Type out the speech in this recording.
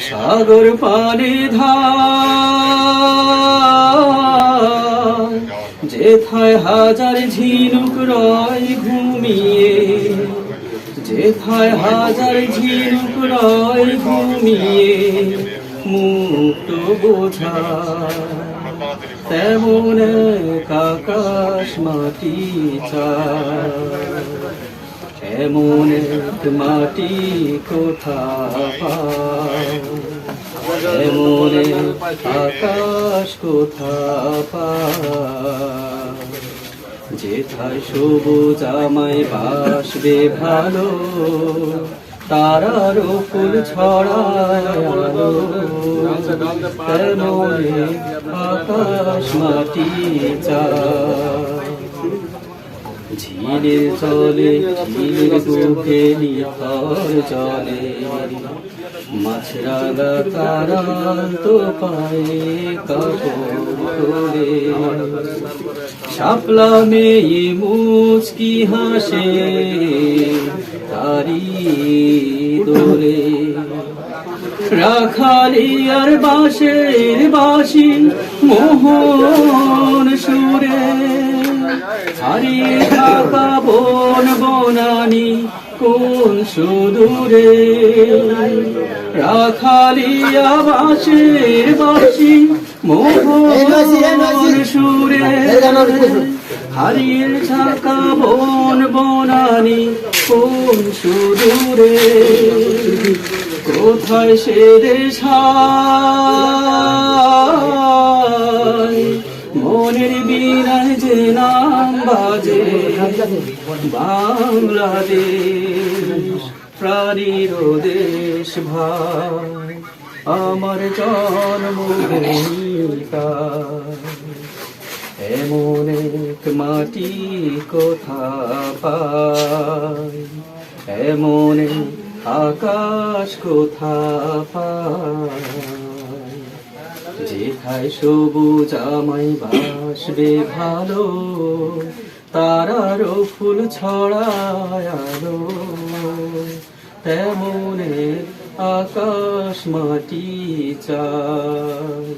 সাগর পানি ধার, যেথায় হাজার ঝিনুক রয় ঘুমিয়ে, যেথায় হাজার ঝিনুক রয় ঘুমিয়ে, মুক্ত বোঝা তেমন এক আকাশ মাটি চায়, এমন এক মাটি কোথা পায়, এমন এক আকাশ কোথা পায়, যেথায় সবুজ আমায় বাসবে ভালো, তারার ফুল ছড়ায় আলো, তেমন এক আকাশ মাটি চায়। ঝিলের জলে, ঝিলের বুকে নিথর জলে, মাছরাঙা তারা তো পায়ে কাপড় তোলে, শাপলা মেয়ে মুচকি হাসে তারি দোলে, রাখালিয়ার বাঁশের বাঁশি মোহন সুরে, হারিয়ে থাকা বন বনানি কোন সুদূরে, রাখালিয়া বাঁশের বাঁশি মোহন সুরে, হারিয়ে থাকা বন বনানি কোন সুদূরে, কোথায় সে দেশ মনের বীণায় যে নাম বাজে বাংলাদেশ, প্রাণীর দেশ ভাই আমার জন্মভূমিকা, এমন এক মাটি কোথা পায়, এমন আকাশ কোথা পায়, যেথায় সবুজ আমায় বাসবে ভালো, তারারও ফুল ছড়ায় আলো, তেমন আকাশ মাটি চায়।